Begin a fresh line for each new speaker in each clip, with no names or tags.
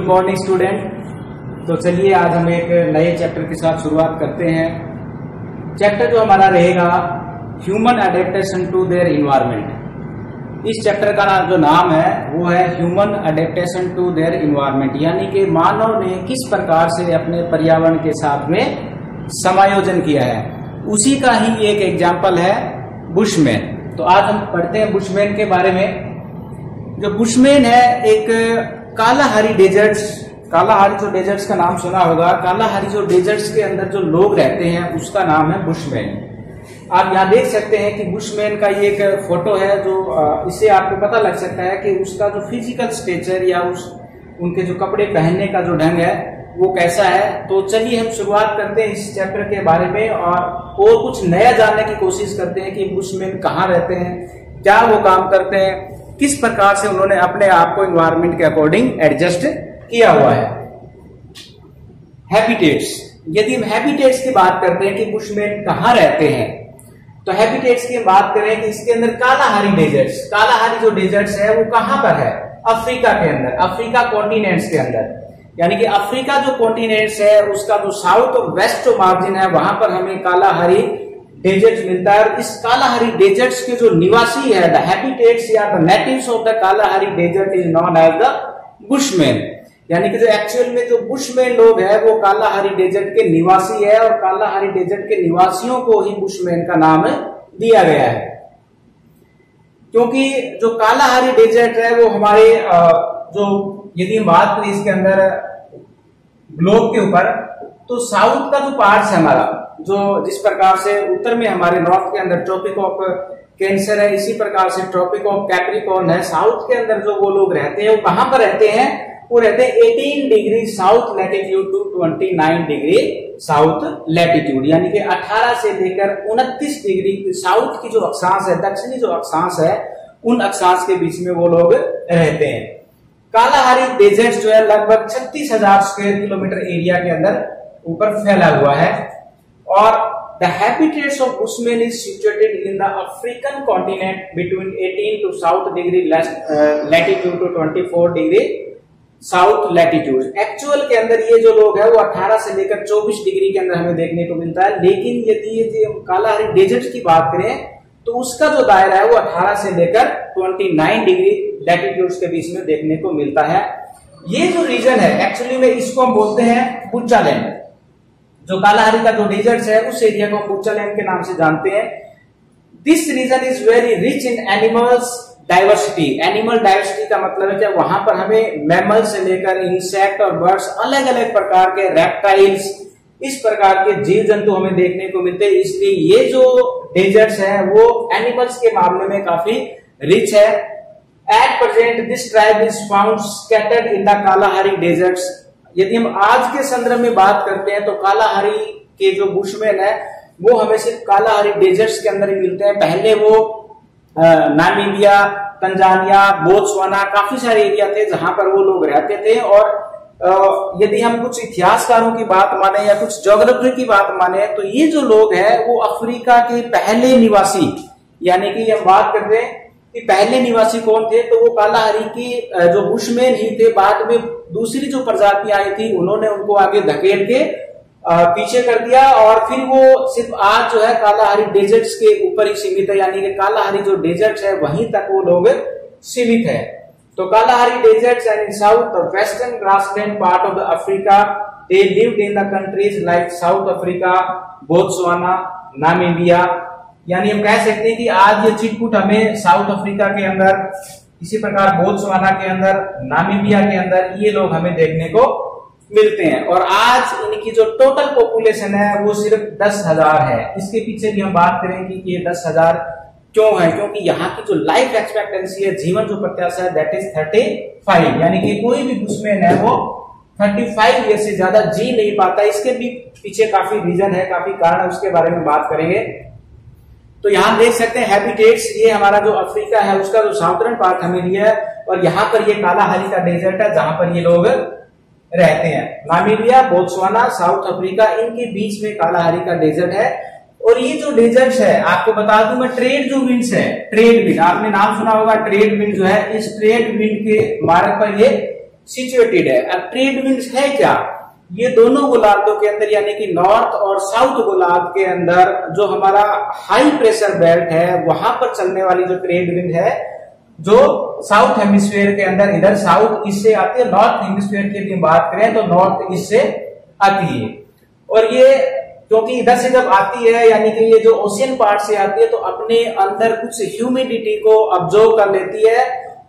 Good morning student. तो चलिए आज हम एक नए चैप्टर के साथ शुरुआत करते हैं। चैप्टर जो हमारा रहेगा human adaptation to their environment. इस चैप्टर का जो नाम है वो है human adaptation to their environment, यानी कि मानव ने किस प्रकार से अपने पर्यावरण के साथ में समायोजन किया है, उसी का ही एक एग्जाम्पल है बुशमैन। तो आज हम पढ़ते हैं बुशमैन के बारे में। जो बुशमैन है एक कालाहारी डेजर्ट्स, कालाहारी जो डेजर्ट्स का नाम सुना होगा, कालाहारी जो डेजर्ट्स के अंदर जो लोग रहते हैं उसका नाम है बुशमैन। आप यहाँ देख सकते हैं कि बुशमैन का ये एक फोटो है, जो इससे आपको पता लग सकता है कि उसका जो फिजिकल स्ट्रक्चर या उनके जो कपड़े पहनने का जो ढंग है वो कैसा है। तो चलिए हम शुरुआत करते हैं इस चैप्टर के बारे में और कुछ नया जानने की कोशिश करते हैं कि बुशमैन कहाँ रहते हैं, क्या वो काम करते हैं, किस प्रकार से उन्होंने अपने आप को एनवायरनमेंट के अकॉर्डिंग एडजस्ट किया हुआ है। हैबिटेट्स, यदि हम हैबिटेट्स की बात करते हैं कि बुशमैन कहाँ रहते हैं, तो हैबिटेट्स की बात करें कि इसके अंदर कालाहारी डेजर्ट्स, कालाहारी जो डेजर्ट्स है वो कहाँ पर है, अफ्रीका के अंदर, अफ्रीका कॉन्टिनेंट्स के अंदर। यानी कि अफ्रीका जो कॉन्टिनेंट्स है उसका जो साउथ और वेस्ट जो मार्जिन है वहां पर हमें कालाहारी डेजर्ट मिलता है। और इस कालाहारी डेजर्ट्स के जो निवासी है, द हैबिटेट्स या the natives of the Kalahari desert is known as the bushman. यानी कि जो एक्चुअल में जो बुशमैन लोग हैं वो कालाहारी डेजर्ट के निवासी है, और कालाहारी डेजर्ट के निवासियों को ही बुशमैन का नाम दिया गया है। क्योंकि जो कालाहारी डेजर्ट है वो हमारे जो यदि हम बात करें इसके अंदर ग्लोब के ऊपर, तो साउथ का जो पार्ट है हमारा, जो जिस प्रकार से उत्तर में हमारे नॉर्थ के अंदर ट्रॉपिक ऑफ कैंसर है, इसी प्रकार से ट्रॉपिक ऑफ कैप्रिकॉर्न है, साउथ के अंदर जो वो लोग रहते हैं वो कहां पर रहते हैं, वो रहते हैं 18 degree south latitude to 29 degree south latitude. यानी कि 18 से लेकर 29 डिग्री साउथ की जो अक्षांश है, दक्षिणी जो अक्षांश है, उन अक्षांश के बीच में वो लोग रहते हैं। कालाहारी डेजर्ट जो है लगभग 36,000 स्क्वायर किलोमीटर एरिया के अंदर ऊपर फैला हुआ है। और the habitats of bushman is situated in the African continent between 18 to south degree latitude to 24 degree south latitude. Actual के अंदर ये जो लोग हैं वो 18 से लेकर 24 डिग्री के अंदर हमें देखने को मिलता है। लेकिन यदि हम कालाहारी डेजर्ट की बात करें तो उसका जो दायरा है वो 18 से लेकर 29 डिग्री लैटिट्यूड्स के बीच में देखने को मिलता है। ये जो रीजन है एक्चुअली में इसको हम बोलते हैं बुच्चालैंड। जो कालाहारी का जो डेजर्ट है उस एरिया को बुच्चालैंड के नाम से जानते हैं। This region is very rich in animals diversity. Animal diversity का मतलब है कि वहां पर हमें मैमल से लेकर इंसेक्ट और बर्ड्स, अलग अलग प्रकार के रेप्टाइल्स, इस प्रकार के जीव जंतु हमें देखने को मिलते हैं। इसलिए ये जो डेजर्ट्स है वो एनिमल्स के मामले में काफी रिच है। At present this tribe is found scattered in the Kalahari deserts. यदि हम आज के संदर्भ में बात करते हैं तो कालाहारी के जो बुशमैन है वो हमें सिर्फ कालाहारी डेजर्ट्स के अंदर ही मिलते हैं। पहले वो नामीबिया, तंजानिया, बोत्सवाना, काफी सारे एरिया थे जहां पर वो लोग रहते थे। और यदि हम कुछ इतिहासकारों की बात माने या कुछ ज्योग्राफी की बात माने तो ये जो लोग हैं वो अफ्रीका के पहले निवासी, यानी कि हम बात करते हैं कि पहले निवासी कौन थे, तो वो कालाहारी की जो बुशमैन ही थे। बाद में दूसरी जो प्रजातियां आई थी उन्होंने उनको आगे धकेल के पीछे कर दिया, और फिर वो सिर्फ आज जो है कालाहारी डेजर्ट्स के ऊपर ही सीमित है। यानी कि कालाहारी जो डेजर्ट्स है वहीं तक वो लोग सीमित है। तो Kalahari deserts and in south the western grassland part of the Africa, they lived in the countries like South Africa, Botswana, Namibia. यानी हम कह सकते हैं कि आज ये चिटपुट हमें साउथ अफ्रीका के अंदर, इसी प्रकार बोत्सवाना के अंदर, नामीबिया के अंदर ये लोग हमें देखने को मिलते हैं। और आज इनकी जो टोटल पॉपुलेशन है वो सिर्फ 10,000 है। इसके पीछे भी हम बात करेंगे कि ये 10,000 क्यों है, क्योंकि यहाँ की जो लाइफ एक्सपेक्टेंसी है, जीवन जो प्रत्याशा है, दैट इज 35। यानी कि कोई भी बुशमैन है वो 35 ईयर से ज्यादा जी नहीं पाता। इसके भी पीछे काफी रीजन है, काफी कारण है, उसके बारे में बात करेंगे। तो यहाँ देख सकते हैं हैबिटेट्स, ये हमारा जो अफ्रीका है उसका जो साउथर्न पार्ट हमें दिया है, और यहाँ पर ये कालाहारी का डेजर्ट है जहां पर ये लोग रहते हैं। नामीबिया, बोत्सवाना, साउथ अफ्रीका, इनके बीच में कालाहारी का डेजर्ट है। और ये जो डेजर्ट्स है आपको बता दूं मैं, ट्रेड जो विंड्स है, ट्रेड विंड आपने नाम सुना होगा, ट्रेड विंड जो है, इस ट्रेड विंड के मार्ग पर ये सिचुएटेड है। अब ट्रेड विंड्स है क्या, ये दोनों गोलार्धों के अंदर यानी कि नॉर्थ और साउथ गोलार्ध के अंदर जो हमारा हाई प्रेशर बेल्ट है वहां पर चलने वाली जो ट्रेड विंड है, जो साउथ हेमिस्फीयर के अंदर इधर साउथ ईस्ट से आती है, नॉर्थ हेमिस्फीयर की यदि बात करें तो नॉर्थ ईस्ट से आती है। और ये क्योंकि इधर से जब आती है यानी कि ये जो ओशियन पार्ट से आती है तो अपने अंदर कुछ ह्यूमिडिटी को ऑब्जर्व कर लेती है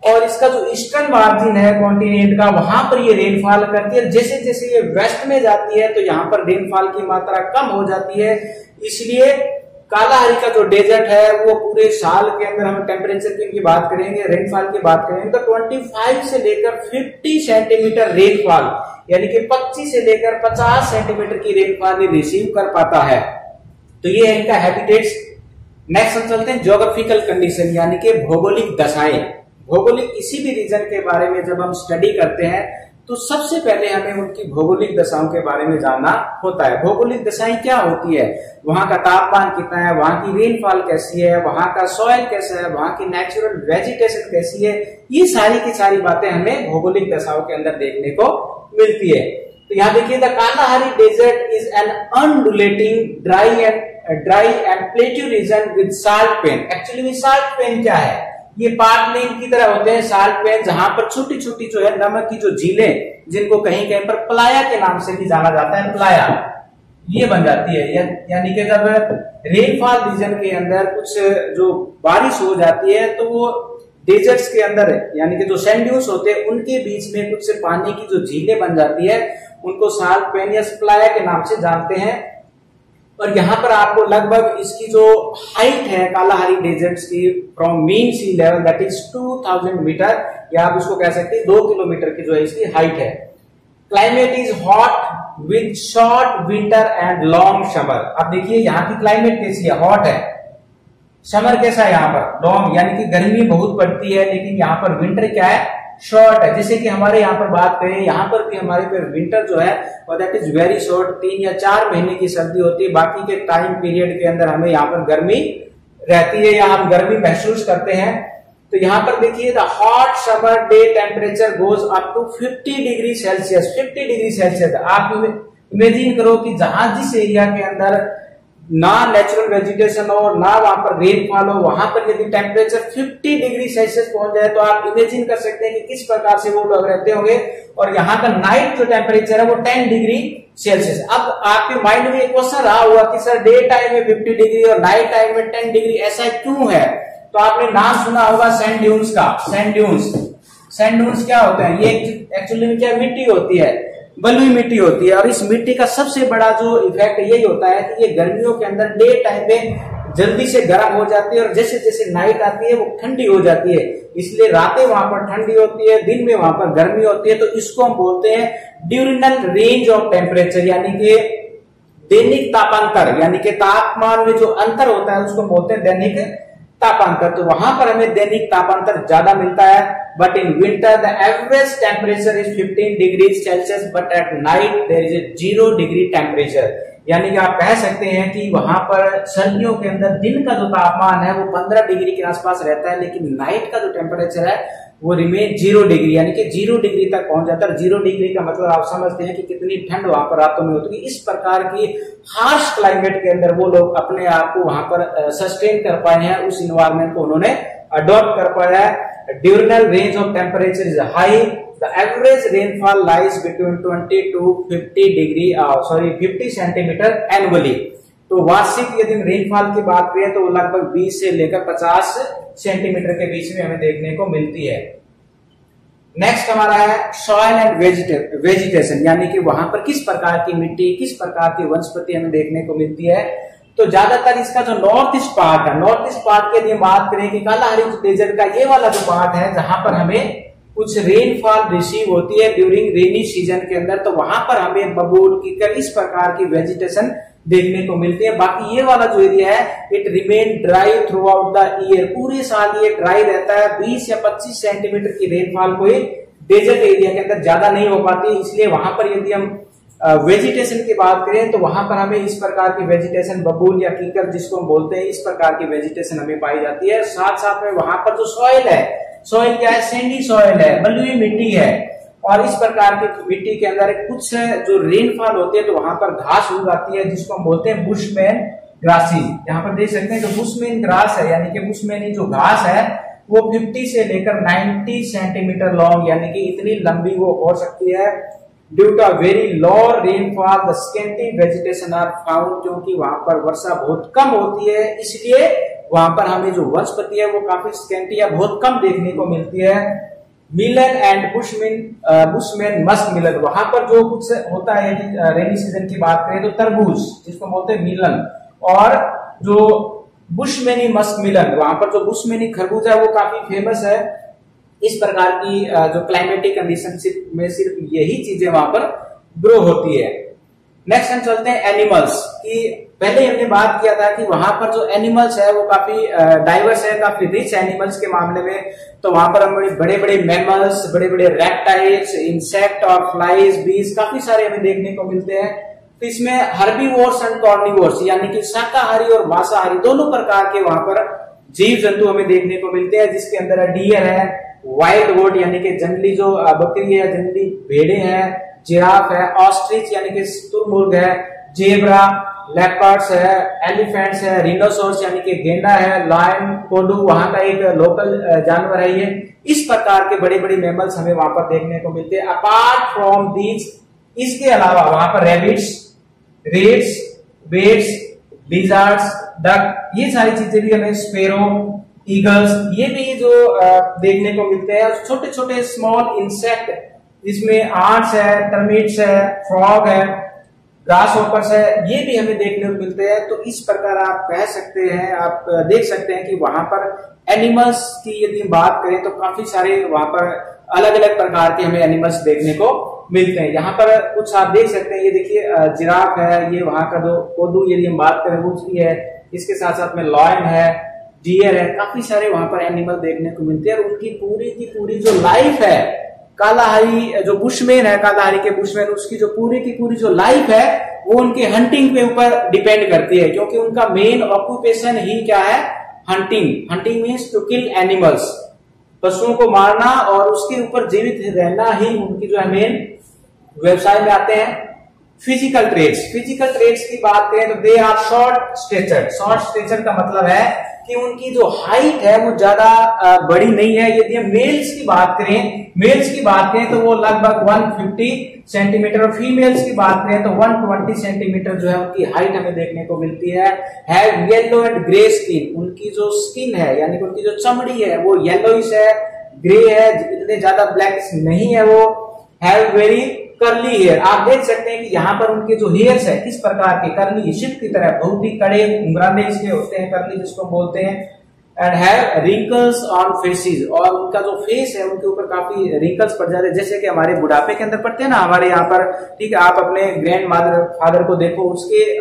और इसका जो ईस्टर्न मार्जिन है कॉन्टिनेंट का वहां पर ये रेनफॉल करती है। जैसे जैसे ये वेस्ट में जाती है तो यहाँ पर रेनफॉल की मात्रा कम हो जाती है। इसलिए कालाहारी का जो डेजर्ट है वो पूरे साल के अंदर हम टेम्परेचर की बात करेंगे, रेनफॉल की बात करेंगे तो 25 से लेकर 50 सेंटीमीटर रेनफॉल यानी कि 25 से लेकर 50 सेंटीमीटर की रेनफॉल ये रिसीव कर पाता है। तो ये है इनका हैबिटेट्स। नेक्स्ट हम चलते हैं ज्योग्राफिकल कंडीशन यानी कि भौगोलिक दशाएं। भौगोलिक किसी भी रीजन के बारे में जब हम स्टडी करते हैं तो सबसे पहले हमें उनकी भौगोलिक दशाओं के बारे में जानना होता है। भौगोलिक दशाएं क्या होती है, वहां का तापमान कितना है, वहां की रेनफॉल कैसी है, वहां का सॉइल कैसा है, वहां की नेचुरल वेजिटेशन कैसी है, ये सारी की सारी बातें हमें भौगोलिक दशाओं के अंदर देखने को मिलती है। तो यहाँ देखिए, the Kalahari desert is an undulating dry and plateau region with salt pan. Actually में साल्ट पेन क्या है, ये पार्कलैंड की तरह होते हैं साल्ट पेन, जहां पर छोटी छोटी जो है नमक की जो झीलें, जिनको कहीं कहीं पर प्लाया के नाम से भी जाना जाता है, प्लाया, ये बन जाती है। यानी कि जब रेनफॉल रीजन के अंदर कुछ जो बारिश हो जाती है तो वो डेजर्ट्स के अंदर यानी कि जो सैंड ड्यून्स होते हैं उनके बीच में कुछ पानी की जो झीलें बन जाती है उनको साल्ट पेन या प्लाया के नाम से जानते हैं। और यहाँ पर आपको लगभग इसकी जो हाइट है कालाहारी डेजर्ट्स की from mean sea level that is 2000 metre, या आप इसको कह सकते हैं 2 किलोमीटर की जो है इसकी हाइट है। Climate is hot with short winter and long summer. अब देखिए यहाँ की क्लाइमेट कैसी है, हॉट है, समर कैसा है यहाँ पर, लॉन्ग यानी कि गर्मी बहुत पड़ती है, लेकिन यहाँ पर विंटर क्या है, शॉर्ट है। जैसे कि हमारे यहाँ पर बात करें, यहाँ पर भी हमारे पे विंटर जो है दैट इज वेरी शॉर्ट, 3 या 4 महीने की सर्दी होती है, बाकी के टाइम पीरियड के अंदर हमें यहाँ पर गर्मी रहती है या हम गर्मी महसूस करते हैं। तो यहाँ पर देखिए, the hot summer day temperature goes up to 50 degree Celsius. 50 degree Celsius आप इमेजिन करो कि जहां जिस एरिया के अंदर ना नेचुरल वेजिटेशन हो ना वहां पर रेनफॉल हो, वहां पर यदि टेम्परेचर 50 डिग्री सेल्सियस पहुंच जाए तो आप इमेजिन कर सकते हैं कि किस प्रकार से वो लोग रहते होंगे। और यहाँ का नाइट जो टेम्परेचर है वो 10 डिग्री सेल्सियस। अब आपके माइंड में एक क्वेश्चन रहा हुआ कि सर डे टाइम में 50 डिग्री और नाइट टाइम में 10 डिग्री ऐसा क्यों है? तो आपने नाम सुना होगा सैंड ड्यून्स का। सैंड ड्यून्स क्या होते हैं, ये एक्चुअली में क्या मिट्टी होती है, बलुई मिट्टी होती है। और इस मिट्टी का सबसे बड़ा जो इफेक्ट यही होता है कि ये गर्मियों के अंदर डे टाइम में जल्दी से गर्म हो जाती है और जैसे जैसे नाइट आती है वो ठंडी हो जाती है। इसलिए रातें वहां पर ठंडी होती है, दिन में वहां पर गर्मी होती है। तो इसको हम बोलते हैं ड्यूरिनल रेंज ऑफ टेम्परेचर, यानी कि दैनिक तापांतर, यानी कि तापमान में जो अंतर होता है उसको बोलते हैं दैनिक तापांतर। तो वहां पर हमें दैनिक तापांतर ज्यादा मिलता है। But in winter the average temperature is 15 degree Celsius, but at night there is 0 degree temperature. यानी कि आप कह सकते हैं कि वहां पर सर्दियों के अंदर दिन का जो तापमान है वो 15 डिग्री के आसपास रहता है, लेकिन नाइट का जो टेम्परेचर है वो रिमेन 0 डिग्री, यानी कि 0 डिग्री तक पहुंच जाता है। 0 डिग्री का मतलब आप समझते हैं कि कितनी ठंड वहां पर रातों में होती है। इस प्रकार की हार्श क्लाइमेट के अंदर वो लोग अपने आप को वहां पर सस्टेन कर पाए हैं, उस इन्वायरमेंट को उन्होंने अडॉप्ट कर पाया है। Diurnal range of temperature is high, the average rainfall lies between 20 to 50 centimetre annually. तो वार्षिक यदि रेनफॉल की बात करें तो लगभग 20 से लेकर 50 सेंटीमीटर के बीच में हमें देखने को मिलती है। नेक्स्ट हमारा है सॉइल एंड वेजिटेशन, यानी कि वहां पर किस प्रकार की मिट्टी, किस प्रकार की वनस्पति हमें देखने को मिलती है। तो ज्यादातर इसका जो नॉर्थ ईस्ट पार्ट है, नॉर्थ ईस्ट पार्ट के लिए बात करें कि कालाहारी डेजर्ट का ये वाला जो पार्ट है जहां पर हमें कुछ रेनफॉल रिसीव होती है ड्यूरिंग रेनी सीजन के अंदर, तो वहां पर हमें बबूल की इस प्रकार की वेजिटेशन देखने को मिलती है। बाकी ये वाला जो एरिया है it remain dry through out the year, पूरे साल ये ड्राई रहता है। 20 या 25 सेंटीमीटर की रेनफॉल कोई डेजर्ट एरिया के अंदर ज्यादा नहीं हो पाती, इसलिए वहां पर यदि हम वेजिटेशन की बात करें तो वहां पर हमें इस प्रकार की वेजिटेशन, बबूल या कीकर जिसको हम बोलते हैं, इस प्रकार की वेजिटेशन हमें पाई जाती है। साथ साथ में वहां पर जो सॉइल है, सॉइल क्या है, सैंडी सॉइल है, बलुई मिट्टी है। और इस प्रकार की मिट्टी के अंदर कुछ जो रेनफॉल होती है तो वहां पर घास उग आती है जिसको हम बोलते हैं बुशमैन ग्रासेस। यहाँ पर देख सकते हैं जो बुशमैन ग्रास है यानी कि बुशमैनी जो घास है वो 50 से लेकर 90 सेंटीमीटर लॉन्ग यानी कि इतनी लंबी वो हो सकती है। Due to very low rainfall the scanty vegetation are found, क्योंकि वहां पर वर्षा बहुत कम होती है इसलिए वहां पर हमें जो वनस्पति है वो काफी स्केंटी या बहुत कम देखने को मिलती है। मिलन एंड बुशमैन मस्क मिलन, वहां पर जो कुछ होता है रेनी सीजन की बात करें तो तरबूज जिसको बोलते हैं मिलन, और जो बुशमैनी मस्क मिलन वहां पर जो बुशमैनी खरबूज है वो काफी फेमस है। इस प्रकार की जो क्लाइमेटिक कंडीशन में सिर्फ यही चीजें वहां पर ग्रो होती है। नेक्स्ट हम चलते हैं एनिमल्स की। पहले हमने बात किया था कि वहां पर जो एनिमल्स है वो काफी डाइवर्स है, काफी रिच एनिमल्स के मामले में। तो वहां पर हमें बड़े बड़े मैमल्स, बड़े बड़े रेप्टाइल्स, इंसेक्ट और फ्लाइज, बीज काफी सारे हमें देखने को मिलते हैं। तो इसमें हर्बीवोर्स एंड कॉर्निवोर्स यानी कि शाकाहारी और मांसाहारी दोनों प्रकार के वहां पर जीव जंतु हमें देखने को मिलते हैं, जिसके अंदर डियर है, वाइल्ड गोट यानी कि जंगली जो बकरी है, जंगली भेड़े हैं, जिराफ है, ऑस्ट्रिच यानी कि शुतुरमुर्ग है, जेब्रा, लेपर्ड्स है, एलिफेंट्स है, रिनोसोर्स यानी कि गेंडा है, लायन, कोडू वहां का एक लोकल जानवर है ये। इस प्रकार के बड़े बड़े मैमल्स हमें वहां पर देखने को मिलते हैं। अपार्ट फ्रॉम दीज, इसके अलावा वहां पर rabbits, rats, bats, lizards, duck, ये सारी चीजें भी हमें, स्पेरो, ईगल्स, ये भी जो देखने को मिलते हैं। छोटे छोटे स्मॉल इंसेक्ट जिसमें आंट्स है, टर्मिट्स है, फ्रॉग है, ग्रास होपर्स है, ये भी हमें देखने को मिलते हैं। तो इस प्रकार आप कह सकते हैं, आप देख सकते हैं कि वहां पर एनिमल्स की यदि बात करें तो काफी सारे वहां पर अलग अलग प्रकार के हमें एनिमल्स देखने को मिलते हैं। यहाँ पर कुछ आप देख सकते हैं, ये देखिए जिराफ है, ये वहां का जो कोदू यदि हम बात करें वो उसकी है, इसके साथ साथ में लॉयन है, डियर है, काफी सारे वहां पर एनिमल देखने को मिलते हैं। और उनकी पूरी की पूरी जो लाइफ है, कालाहारी जो बुशमैन है, कालाहारी के बुशमैन, उसकी जो पूरी की पूरी जो लाइफ है वो उनके हंटिंग के ऊपर डिपेंड करती है, क्योंकि उनका मेन ऑक्यूपेशन ही क्या है, hunting. Hunting means to kill animals, पशुओं को मारना और उसके ऊपर जीवित रहना ही उनकी जो है मेन व्यवसाय में आते हैं। फिजिकल ट्रेट्स, फिजिकल ट्रेट्स की बात करें तो they are short stature. Short stature का मतलब है कि उनकी जो हाइट है वो ज्यादा बड़ी नहीं है। यदि हम मेल्स की बात करें तो वो लगभग 150 सेंटीमीटर, और फीमेल्स की बात करें तो 120 सेंटीमीटर जो है उनकी हाइट हमें देखने को मिलती है। Have yellow and grey skin, उनकी जो स्किन है यानी कि उनकी जो चमड़ी है वो येलोइश है, ग्रे है, इतने ज्यादा ब्लैक नहीं है वो। हैव वेरी कर्ली हेयर, आप देख सकते हैं कि यहाँ पर उनके जो हेयर्स है किस प्रकार के, कर्ली शिप की तरह बहुत ही कड़े घुंघराले इसके होते हैं, कर्ली जिसको बोलते हैं। And have wrinkles on faces, और उनका जो फेस है उनके ऊपर काफी रिंकल्स पड़ जाते हैं, जैसे कि हमारे बुढ़ापे के अंदर पड़ते हैं ना हमारे यहाँ पर। ठीक है, आप अपने ग्रैंड फादर को देखो,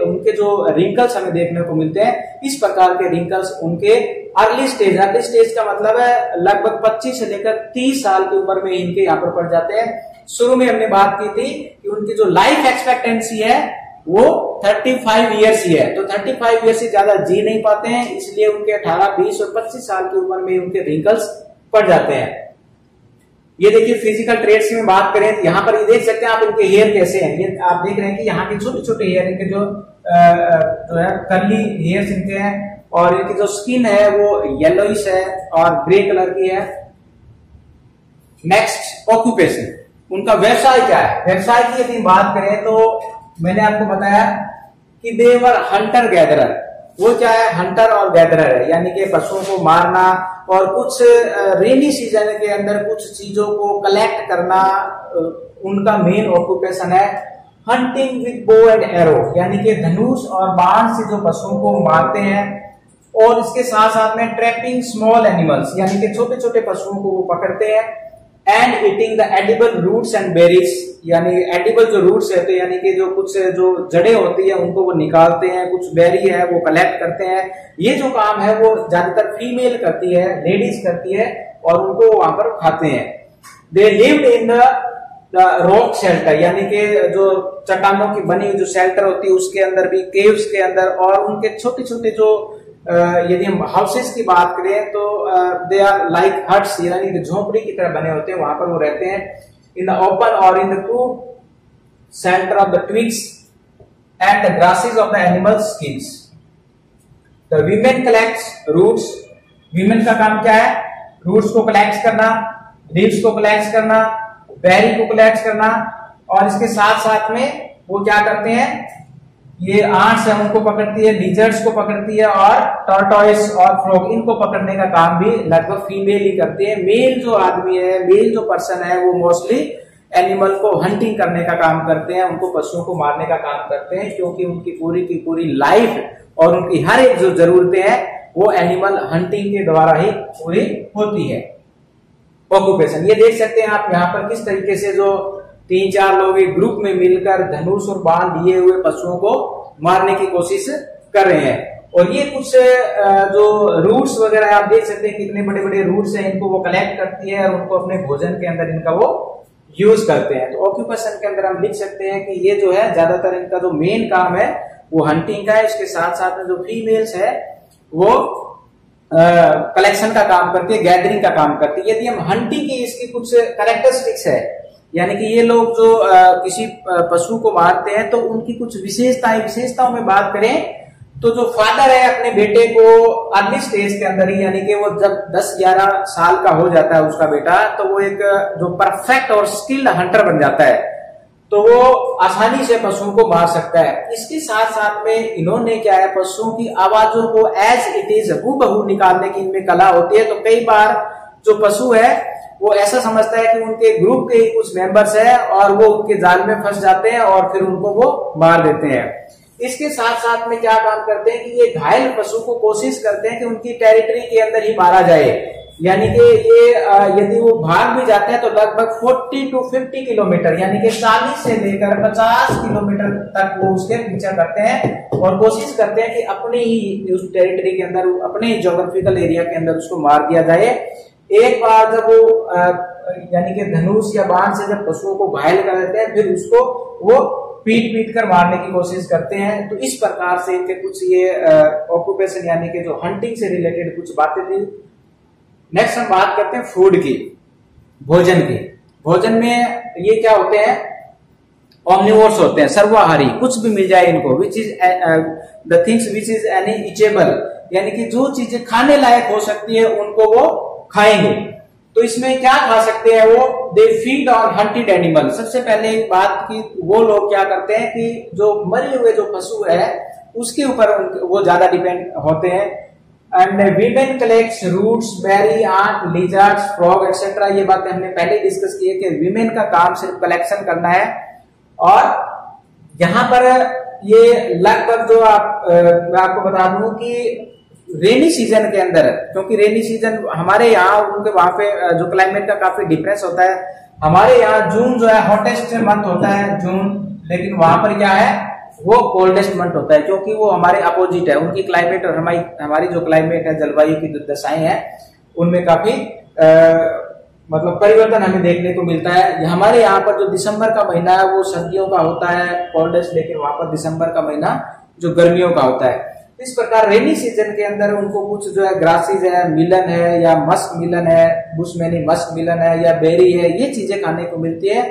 उनके जो रिंकल्स हमें देखने को मिलते हैं, इस प्रकार के रिंकल्स उनके अर्ली स्टेज का मतलब है लगभग 25 से लेकर 30 साल की उम्र में इनके यहाँ पर पड़ जाते हैं। शुरू में हमने बात की थी कि उनकी जो लाइफ एक्सपेक्टेंसी है वो 35 ईयर्स ही है, तो 35 ईयर्स से ज्यादा जी नहीं पाते हैं, इसलिए उनके 18, 20 और 25 साल की उम्र में उनके रिंकल्स पड़ जाते हैं। ये देखिए फिजिकल ट्रेट्स में बात करें तो यहाँ पर ये देख सकते हैं आप इनके हेयर कैसे हैं। ये आप देख रहे हैं कि यहाँ के छोटे छोटे हेयर, इनके जो है कर्ली हेयर्स इनके हैं, और इनकी जो स्किन है वो येलोइश है और ग्रे कलर की है। नेक्स्ट, ऑक्यूपेशन, उनका व्यवसाय क्या है। व्यवसाय की यदि बात करें तो मैंने आपको बताया कि दे वर हंटर गैदरर, वो क्या है, हंटर और गैदरर है, यानी कि पशुओं को मारना और कुछ रेनी सीजन के अंदर कुछ चीजों को कलेक्ट करना उनका मेन ऑक्यूपेशन है। Hunting with bow and arrow, यानी कि धनुष और बाण से जो पशुओं को मारते हैं, और इसके साथ साथ में ट्रैपिंग स्मॉल एनिमल्स, यानी कि छोटे छोटे पशुओं को वो पकड़ते हैं। And eating the edible roots and berries, यानी एडिबल जो रूट्स है, तो यानी कि जो कुछ जो जड़ें होती है उनको वो निकालते हैं, कुछ बेरी है वो कलेक्ट करते हैं। ये जो काम है वो ज्यादातर फीमेल करती है, लेडीज करती है, और उनको वहां पर खाते हैं। दे lived in the rock shelter, यानी कि जो चट्टानों की बनी हुई जो शेल्टर होती है उसके अंदर भी, केव्स के अंदर, और उनके छोटे छोटे जो यदि हम हाउसेस की बात करें तो दे आर लाइक हट्स, यानी कि झोपड़ी की तरह बने होते हैं, वहां पर वो रहते हैं। in the open or in the true center of the twigs and the grasses of the animal's skins. The women collects roots. women का काम क्या है? रूट्स को कलेक्ट करना, लीव्स को कलेक्ट करना, बेरी को कलेक्ट करना, और इसके साथ साथ में वो क्या करते हैं, ये आंट्स है उनको पकड़ती है, लिजर्ड्स को पकड़ती है, और टॉर्टोइस और फ्रॉग इनको पकड़ने का काम भी लगभग फीमेल ही करती है। मेल जो आदमी है, मेल जो पर्सन है, वो मोस्टली एनिमल को हंटिंग करने का काम करते हैं, उनको पशुओं को मारने का काम करते हैं, क्योंकि उनकी पूरी की पूरी लाइफ और उनकी हर एक जो जरूरतें हैं वो एनिमल हंटिंग के द्वारा ही पूरी होती है। ऑक्यूपेशन ये देख सकते हैं आप यहाँ पर किस तरीके से जो 3-4 लोग एक ग्रुप में मिलकर धनुष और बाण लिए हुए पशुओं को मारने की कोशिश कर रहे हैं। और ये कुछ जो रूट्स वगैरह आप देख सकते हैं, कितने बड़े बड़े रूट्स हैं, इनको वो कलेक्ट करती है और उनको अपने भोजन के अंदर इनका वो यूज करते हैं। तो ऑक्यूपेशन के अंदर हम लिख सकते हैं कि ये जो है ज्यादातर इनका जो मेन काम है वो हंटिंग का है। इसके साथ साथ में जो फीमेल्स है वो कलेक्शन का काम करती है, गैदरिंग का काम करती है। यदि हम हंटिंग की इसकी कुछ कैरेक्टरिस्टिक्स है, यानी कि ये लोग जो किसी पशु को मारते हैं तो उनकी कुछ विशेषताओं में बात करें तो जो फादर है अपने बेटे को अर्ली स्टेज के अंदर ही, यानी कि वो जब 10-11 साल का हो जाता है उसका बेटा, तो वो एक जो परफेक्ट और स्किल्ड हंटर बन जाता है, तो वो आसानी से पशुओं को मार सकता है। इसके साथ साथ में इन्होंने क्या है, पशुओं की आवाजों को एज इट इज हूबहू निकालने की इनमें कला होती है। तो कई बार जो पशु है वो ऐसा समझता है कि उनके ग्रुप के ही कुछ मेंबर्स है और वो उनके जाल में फंस जाते हैं और फिर उनको वो मार देते हैं। इसके साथ साथ में क्या काम करते हैं कि ये घायल पशु को कोशिश करते हैं कि उनकी टेरिटरी के अंदर ही मारा जाए, यानी कि ये यदि वो भाग भी जाते हैं तो लगभग 40 to 50 किलोमीटर, यानी कि 40 से लेकर 50 किलोमीटर तक वो उसके पीछा करते हैं और कोशिश करते हैं कि अपने ही उस टेरिटरी के अंदर, अपने ज्योग्राफिकल एरिया के अंदर उसको मार दिया जाए। एक बार जब वो यानी कि धनुष या बाण से जब पशुओं को घायल कर देते हैं, फिर उसको वो पीट कर मारने की कोशिश करते हैं। तो इस प्रकार से इनके कुछ ये ऑक्यूपेशन यानी कि जो हंटिंग से रिलेटेड कुछ बातें थी। नेक्स्ट हम बात करते हैं फूड की, भोजन की। भोजन में ये क्या होते हैं, ऑमनिवोर्स होते हैं, सर्वाहारी, कुछ भी मिल जाए इनको, which is the things which is any eatable, यानी कि जो चीजें खाने लायक हो सकती है उनको वो खाएंगे। तो इसमें क्या खा सकते हैं वो, they feed on hunted animal. सबसे पहले बात की, वो लोग क्या करते हैं कि जो मरे हुए जो पशु है उसके ऊपर वो ज्यादा डिपेंड होते हैं। And women collects roots, berry, ant, lizards, frog etcetera. ये बातें हमने पहले डिस्कस की है कि वीमेन का काम सिर्फ कलेक्शन करना है। और यहाँ पर ये लगभग जो मैं आपको बता दूं कि रेनी सीजन के अंदर, क्योंकि रेनी सीजन हमारे यहाँ उनके वहां पे जो क्लाइमेट का काफी डिफरेंस होता है। हमारे यहाँ जून जो है हॉटेस्ट मंथ होता है जून, लेकिन वहां पर क्या है वो कोल्डेस्ट मंथ होता है, क्योंकि वो हमारे अपोजिट है। उनकी क्लाइमेट और हमारी जो क्लाइमेट है, जलवायु की जो दशाएं हैं, उनमें काफी मतलब परिवर्तन हमें देखने को मिलता है। हमारे यहाँ पर जो दिसंबर का महीना है वो सर्दियों का होता है कोल्डेस्ट, लेकिन वहां पर दिसंबर का महीना जो गर्मियों का होता है। इस प्रकार रेनी सीजन के अंदर उनको कुछ जो है ग्रासेस है, मिलन है या मस्क मिलन है, बुशमैनी मस्क मिलन है या बेरी है, ये चीजें खाने को मिलती है।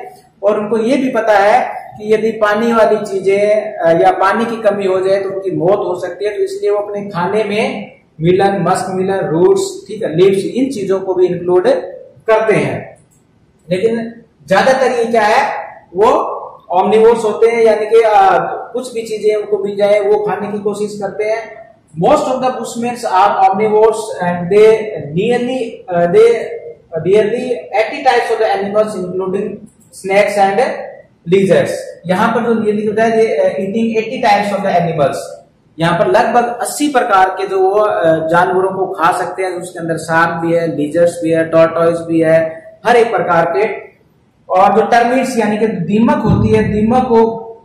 और उनको ये भी पता है कि यदि पानी वाली चीजें या पानी की कमी हो जाए तो उनकी मौत हो सकती है, तो इसलिए वो अपने खाने में मिलन, मस्क मिलन, रूट्स, ठीक है, लीव्स, इन चीजों को भी इंक्लूड करते हैं। लेकिन ज्यादातर ये क्या है, वो ऑमनिवोर्स होते हैं, यानी कि कुछ भी चीजें उनको मिल जाए वो खाने की कोशिश करते हैं। Most of the Bushman are omnivores and they nearly 80 types of the animals including snakes and lizards. यहाँ पर जो नियरली होता है eating 80 types of the animals, यहाँ पर लगभग 80 प्रकार के जो वो जानवरों को खा सकते हैं। उसके अंदर शार्क भी है, लीजर्ड्स भी है, टॉर्टॉइस भी है, हर एक प्रकार के। और जो टर्मिट्स यानी कि दीमक होती है, दीमक को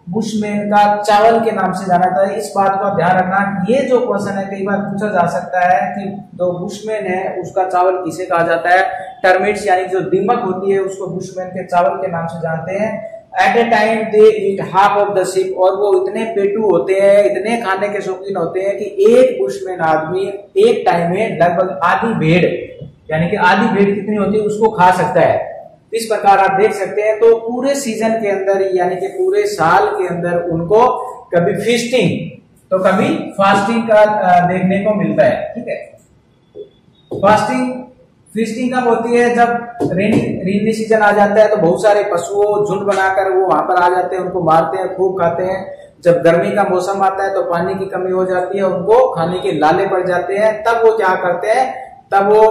बुशमैन का चावल के नाम से जाना जाता है। इस बात का ध्यान रखना, ये जो क्वेश्चन है कई बार पूछा जा सकता है कि जो बुशमैन है उसका चावल किसे कहा जाता है। टर्मिट्स यानी जो दीमक होती है उसको बुशमैन के चावल के नाम से जानते हैं। At a time they eat half of the sheep, और वो इतने पेटू होते हैं, इतने खाने के शौकीन होते हैं कि एक बुशमैन आदमी एक टाइम में लगभग आधी भेड़, यानी कि आधी भेड़ कितनी होती है उसको खा सकता है। इस प्रकार आप देख सकते हैं। तो पूरे सीजन के अंदर यानी कि पूरे साल के अंदर उनको कभी फीस्टिंग तो कभी फास्टिंग का देखने को मिलता है। ठीक है, फीस्टिंग कब होती है? जब रेनी सीजन आ जाता है तो बहुत सारे पशुओं झुंड बनाकर वो वहां पर आ जाते हैं, उनको मारते हैं, खूब खाते हैं। जब गर्मी का मौसम आता है तो पानी की कमी हो जाती है, उनको खाने के लाले पड़ जाते हैं। तब वो क्या करते हैं, तब वो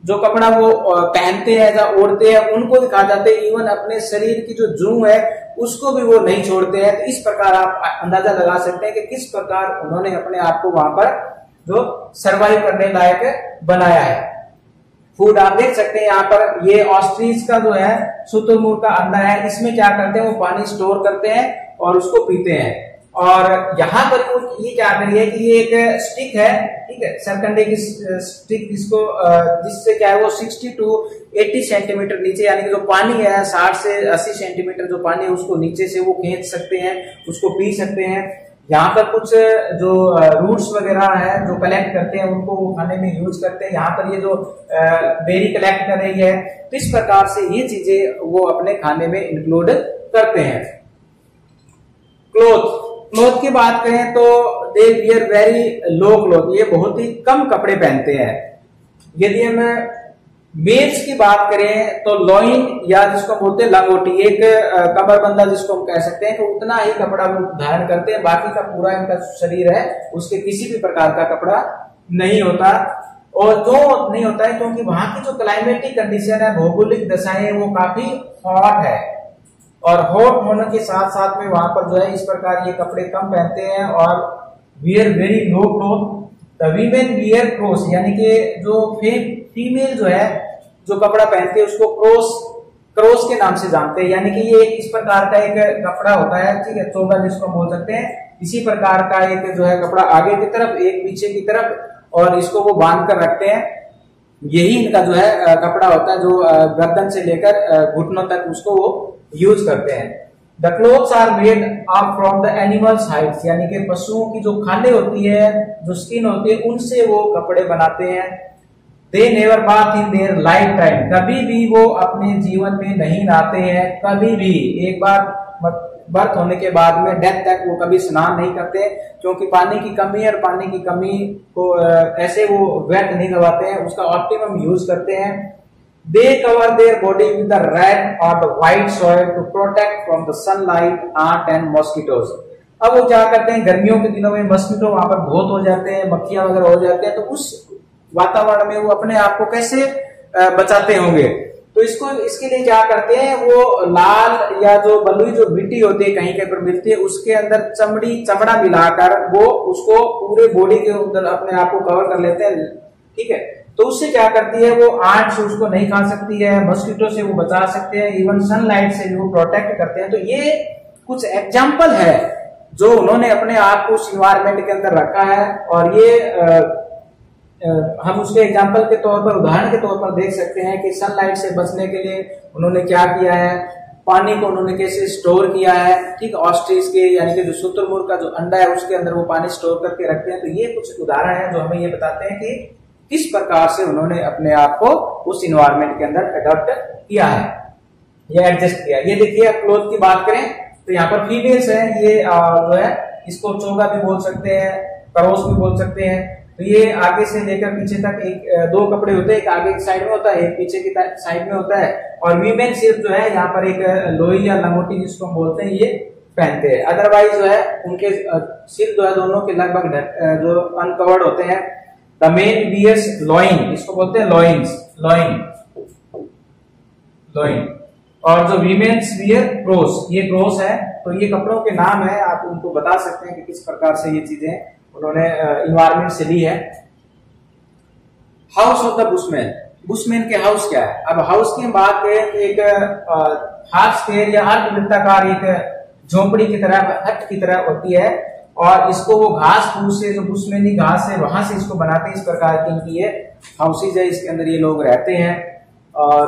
जो कपड़ा वो पहनते हैं या ओढ़ते हैं उनको भी खा जाते हैं। इवन अपने शरीर की जो जूं है उसको भी वो नहीं छोड़ते हैं। तो इस प्रकार आप अंदाजा लगा सकते हैं कि किस प्रकार उन्होंने अपने आप को वहां पर जो सरवाइव करने लायक बनाया है। फूड आप देख सकते हैं यहाँ पर, ये ऑस्ट्रिच का जो है शुतुरमुर्ग का अंडा है, इसमें क्या करते हैं वो पानी स्टोर करते हैं और उसको पीते हैं। और यहाँ पर ये क्या करिए कि ये एक स्टिक है, ठीक है, सरकंडे की स्टिक, जिससे क्या है वो 60 to 80 सेंटीमीटर नीचे, यानी कि जो पानी है 60 से 80 सेंटीमीटर जो पानी है उसको नीचे से वो खींच सकते हैं, उसको पी सकते हैं। यहाँ पर कुछ जो रूट्स वगैरह है जो कलेक्ट करते हैं उनको वो खाने में यूज करते हैं। यहाँ पर ये जो बेरी कलेक्ट कर रही है, तो इस प्रकार से ये चीजें वो अपने खाने में इंक्लूड करते हैं। क्लोथ की बात करें तो they wear very low cloth, ये बहुत ही कम कपड़े पहनते हैं। यदि हम मेल्स की बात करें तो लॉइन या जिसको बोलते हैं लंगोटी, एक कमरबंदा जिसको हम कह सकते हैं कि उतना ही कपड़ा वो धारण करते हैं, बाकी का पूरा इनका शरीर है उसके किसी भी प्रकार का कपड़ा नहीं होता। और जो नहीं होता है क्योंकि वहां की जो क्लाइमेटिक कंडीशन है, भौगोलिक दशाएं वो काफी हॉट है, और हॉट होने के साथ साथ में वहां पर जो है इस प्रकार ये कपड़े कम पहनते हैं और wear very low cloth. The women wear cross, यानी कि जो फीमेल जो है जो कपड़ा पहनते हैं उसको क्रोस के नाम से जानते हैं, यानी कि ये इस प्रकार का एक कपड़ा होता है, ठीक है, चोगा जिसको बोल सकते हैं। इसी प्रकार का एक जो है कपड़ा आगे की तरफ, एक पीछे की तरफ, और इसको वो बांध कर रखते हैं। यही इनका जो है कपड़ा होता है जो गर्दन से लेकर घुटनों तक उसको वो यूज करते हैं। The clothes are made up from the animals hides, यानी कि पशुओं की जो खालें होती है, जो स्किन होती है, उनसे वो कपड़े बनाते हैं। They never bath in their life time, कभी भी वो अपने जीवन में नहीं नहाते हैं, कभी भी। एक बार बर्थ होने के बाद में डेथ तक वो कभी स्नान नहीं करते, क्योंकि पानी की कमी है और पानी की कमी को ऐसे वो व्यर्थ नहीं करवाते हैं, उसका ऑप्टिमम यूज करते हैं। They cover their body with the red or the white soil to protect from the sunlight, ant and mosquitoes. अब वो क्या करते हैं, गर्मियों के दिनों में मस्कीटो वहां पर बहुत हो जाते हैं, मक्खियां वगैरह हो जाते हैं, तो उस वातावरण में वो अपने आप को कैसे बचाते होंगे। तो इसके लिए क्या करते हैं, वो लाल या जो बलुई जो मिट्टी होती है कहीं कहीं पर मिलती है, उसके अंदर चमड़ा मिलाकर वो उसको पूरे बॉडी के अंदर अपने आप को कवर कर लेते हैं। ठीक है, तो उससे क्या करती है, वो आंट से उसको नहीं खा सकती है, मस्कीटो से वो बचा सकते हैं, इवन सनलाइट से वो प्रोटेक्ट करते हैं। तो ये कुछ एग्जाम्पल है जो उन्होंने अपने आप को उस इन्वायरमेंट के अंदर रखा है, और ये हम उसके एग्जाम्पल के तौर पर, उदाहरण के तौर पर देख सकते हैं कि सनलाइट से बचने के लिए उन्होंने क्या किया है, पानी को उन्होंने कैसे स्टोर किया है। ठीक, ऑस्ट्रिच के यानी कि जो शुतुरमुर्ग का जो अंडा है उसके अंदर वो पानी स्टोर करके रखते हैं। तो ये कुछ उदाहरण है जो हमें ये बताते हैं कि किस प्रकार से उन्होंने अपने आप को उस इन्वायरमेंट के अंदर अडॉप्ट किया है या एडजस्ट किया। ये देखिए, क्लोथ की बात करें तो यहाँ पर फीमेल्स है, ये जो है इसको चोगा भी बोल सकते हैं, करोस भी बोल सकते हैं। तो ये आगे से लेकर पीछे तक दो कपड़े होते हैं, एक आगे की साइड में होता है, एक पीछे की साइड में होता है। और वीमेन सिर्फ जो है यहाँ पर एक लोई या लंगोटी जिसको हम बोलते हैं ये पहनते हैं। अदरवाइज जो है उनके सिर जो है दोनों के लगभग जो अनकवर्ड होते हैं। द मेन वियर्स लॉइन, इसको बोलते हैं लॉइन। और जो वीमेन्स वियर क्रोस, ये क्रोस है। तो ये कपड़ों के नाम है, आप उनको बता सकते हैं कि किस प्रकार से ये चीजें उन्होंने इन्वायरमेंट से ली है। हाउस ऑफ द बुशमैन के हाउस क्या है। अब हाउस की बात करें तो एक हाफ स्क्वायर या अर्धवृत्ताकार एक झोंपड़ी की तरह, हट की तरह होती है, और इसको वो घास फूस से, जो बुशमैनी घास है वहां से इसको बनाते हैं। इस प्रकार की इनकी ये हाउसेज है, इसके अंदर ये लोग रहते हैं। और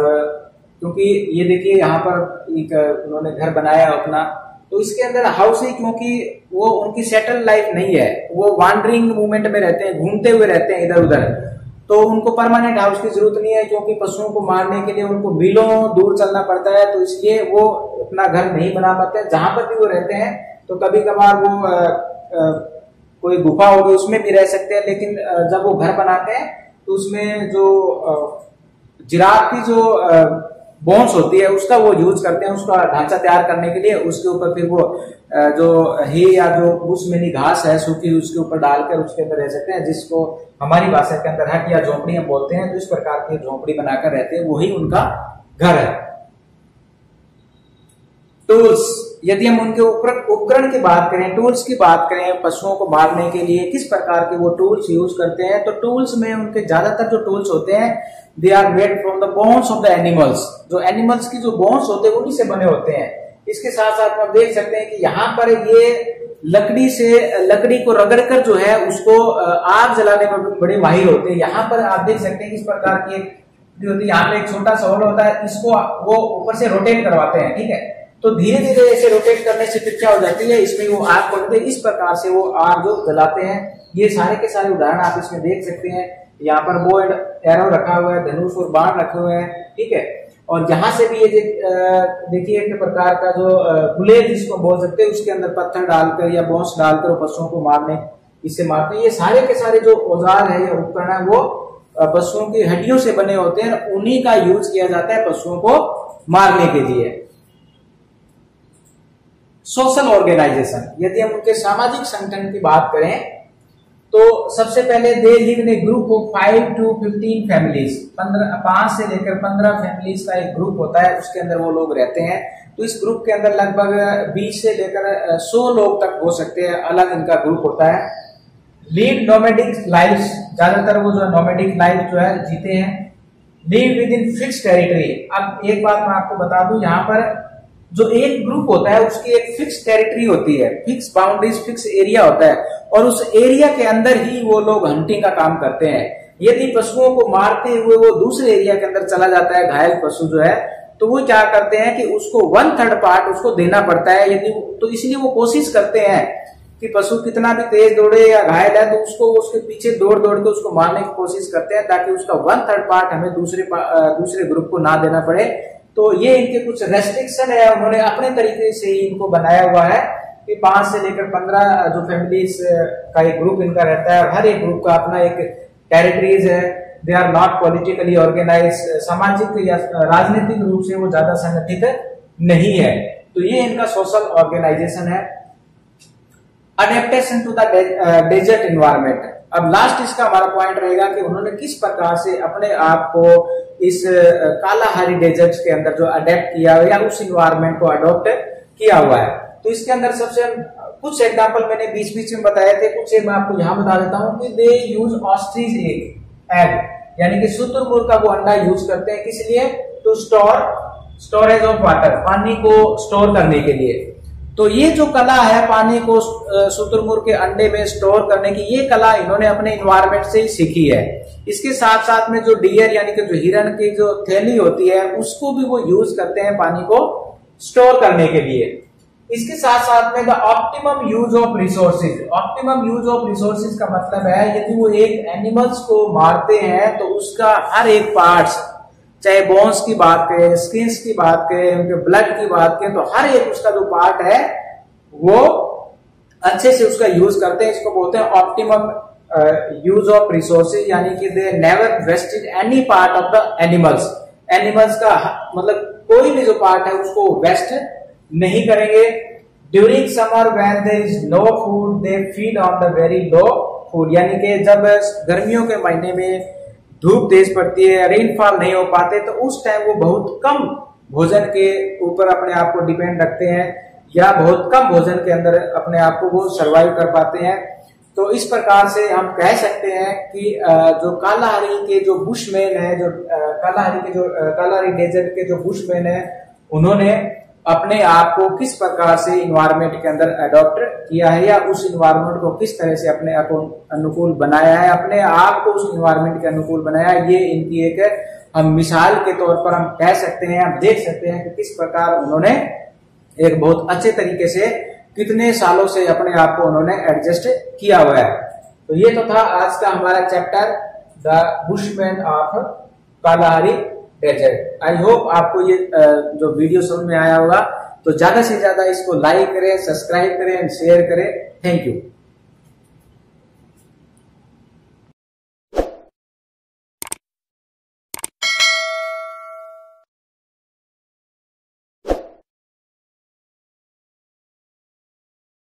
क्योंकि ये देखिए यहाँ पर एक उन्होंने घर बनाया अपना, तो इसके अंदर हाउस है क्योंकि वो उनकी सेटल लाइफ नहीं है, वो वांडरिंग मूवमेंट में रहते हैं, घूमते हुए रहते हैं इधर उधर। तो उनको परमानेंट हाउस की जरूरत नहीं है, क्योंकि पशुओं को मारने के लिए उनको मीलों दूर चलना पड़ता है, तो इसलिए वो अपना घर नहीं बना पाते। जहां पर भी वो रहते हैं तो कभी कभार वो कोई गुफा होगी उसमें भी रह सकते हैं, लेकिन जब वो घर बनाते हैं तो उसमें जो जिराफ की जो बोन्स होती है उसका वो यूज करते हैं, उसका ढांचा तैयार करने के लिए। उसके ऊपर फिर वो जो हे या जो बुशमेनी घास है सूखी, उसके ऊपर डालकर उसके अंदर रह सकते हैं, जिसको हमारी भाषा के अंदर हट या झोपड़ी हम बोलते हैं। तो इस प्रकार की झोपड़ी बनाकर रहते हैं, वही उनका घर है। टूल्स, यदि हम उनके उपकरण की बात करें, टूल्स की बात करें, पशुओं को मारने के लिए किस प्रकार के वो टूल्स यूज करते हैं, तो टूल्स में उनके ज्यादातर जो टूल्स होते हैं they are made from the bones of the animals. जो एनिमल्स की जो बोन्स होते हैं उन्हीं से बने होते हैं। इसके साथ साथ आप देख सकते हैं कि यहाँ पर ये लकड़ी को रगड़कर जो है उसको आग जलाने में बड़े माहिर होते हैं। यहाँ पर आप देख सकते हैं किस प्रकार की होती है, यहाँ पे एक छोटा सा होल होता है, इसको वो ऊपर से रोटेट करवाते हैं, ठीक है। तो धीरे धीरे ऐसे रोटेट करने से फिर क्या हो जाती है, इसमें वो आग पड़ती है, इस प्रकार से वो आग जो जलाते हैं। ये सारे के सारे उदाहरण आप इसमें देख सकते हैं। यहाँ पर बो एंड एरो रखा हुआ है, धनुष और बाण रखे हुए हैं, ठीक है। और जहां से भी ये देखिए एक प्रकार का जो गुलेल जिसको बोल सकते हैं, उसके अंदर पत्थर डालकर या बॉन्स डालकर पशुओं को मारने इससे मारते हैं। ये सारे के सारे जो औजार है या उपकरण है वो पशुओं की हड्डियों से बने होते हैं, उन्हीं का यूज किया जाता है पशुओं को मारने के लिए। सोशल ऑर्गेनाइजेशन, यदि हम उनके सामाजिक संगठन की बात करें तो सबसे पहले they live in A group of 5 to 15 families. 5 से लेकर 15 फैमिलीज का एक ग्रुप होता है, उसके अंदर वो लोग रहते हैं। तो इस ग्रुप के अंदर लगभग 20 से लेकर 100 लोग तक हो सकते हैं, अलग इनका ग्रुप होता है। लीड नोमैडिक लाइफ, ज्यादातर वो जो नोमैडिक लाइफ जो है जीते हैं। Live with in fix territory. अब एक बात मैं आपको बता दूं, यहाँ पर जो एक ग्रुप होता है उसकी एक फिक्स टेरिटरी होती है, फिक्स बाउंड्रीज, फिक्स एरिया होता है, और उस एरिया के अंदर ही वो लोग हंटिंग का काम करते हैं। यदि पशुओं को मारते हुए वो दूसरे एरिया के अंदर चला जाता है, घायल पशु जो है, तो वो क्या करते हैं कि उसको 1/3 पार्ट उसको देना पड़ता है। यदि तो इसलिए वो कोशिश करते हैं कि पशु कितना भी तेज दौड़े या घायल है तो उसको उसके पीछे दौड़ दौड़ के उसको मारने की कोशिश करते हैं, ताकि उसका 1/3 पार्ट हमें दूसरे ग्रुप को ना देना पड़े। तो ये इनके कुछ रेस्ट्रिक्शन है, उन्होंने अपने तरीके से ही इनको बनाया हुआ है कि 5 से लेकर 15 जो फैमिलीज का एक ग्रुप इनका रहता है, और हर एक ग्रुप का अपना एक टेरिटरीज है। They are not politically organise, सामाजिक या राजनीतिक रूप से वो ज्यादा संगठित नहीं है। तो ये इनका सोशल ऑर्गेनाइजेशन है। Adaptation to the desert environment. अब लास्ट इसका हमारा पॉइंट रहेगा कि उन्होंने किस प्रकार से अपने आप को इस कालाहारी डेजर्ट के अंदर जो अडेप्ट किया या उस इन्वायरमेंट को अडॉप्ट किया हुआ है। तो इसके अंदर सबसे कुछ एग्जांपल मैंने बीच बीच में बताए थे, कुछ मैं आपको यहां बता देता हूं कि दे यूज ऑस्ट्रिच एग, यानी कि शुतुरमुर्ग का वो अंडा यूज करते हैं, किस लिए, टू स्टोरेज ऑफ वाटर, पानी को स्टोर करने के लिए। तो ये जो कला है पानी को शुतुरमुर्ग के अंडे में स्टोर करने की, ये कला इन्होंने अपने इन्वायरमेंट से ही सीखी है। इसके साथ साथ में जो डियर यानी कि जो हिरन की जो थैली होती है उसको भी वो यूज करते हैं पानी को स्टोर करने के लिए। इसके साथ साथ में the optimum use of resources. Optimum use of resources का मतलब है यदि वो एक एनिमल्स को मारते हैं तो उसका हर एक पार्ट्स, चाहे बोन्स की बात करें, स्किन्स की बात करें, उनके ब्लड की बात करें, तो हर एक उसका जो पार्ट है वो अच्छे से उसका यूज करते हैं। इसको बोलते हैं ऑप्टिमम यूज ऑफ रिसोर्सेज, यानी कि they never wasted any part of the animals. Animals का मतलब कोई भी जो पार्ट है उसको वेस्ट नहीं करेंगे। During summer when there is no food they feed on the very low food, यानी कि जब गर्मियों के महीने में धूप तेज पड़ती है, रेनफॉल नहीं हो पाते, तो उस टाइम वो बहुत कम भोजन के ऊपर अपने आप को डिपेंड रखते हैं, या बहुत कम भोजन के अंदर अपने आप को वो सर्वाइव कर पाते हैं। तो इस प्रकार से हम कह सकते हैं कि जो कालाहारी के जो बुशमैन है, जो कालाहारी डेजर्ट के जो बुशमैन है, उन्होंने अपने आप को किस प्रकार से इन्वायरमेंट के अंदर अडॉप्ट किया है, या उस इन्वायरमेंट को किस तरह से अपने अनुकूल बनाया है, अपने आप को उस इन्वायरमेंट के अनुकूल बनाया है। ये इनकी एक हम मिसाल के तौर पर हम कह सकते हैं, हम देख सकते हैं कि किस प्रकार उन्होंने एक बहुत अच्छे तरीके से कितने सालों से अपने आप को उन्होंने एडजस्ट किया हुआ है। तो ये तो था आज का हमारा chapter the bushman of Kalahari desert. I hope आपको ये जो वीडियो समझ में आया होगा। तो ज्यादा से ज्यादा इसको लाइक करें, सब्सक्राइब करें एंड शेयर करें। Thank you.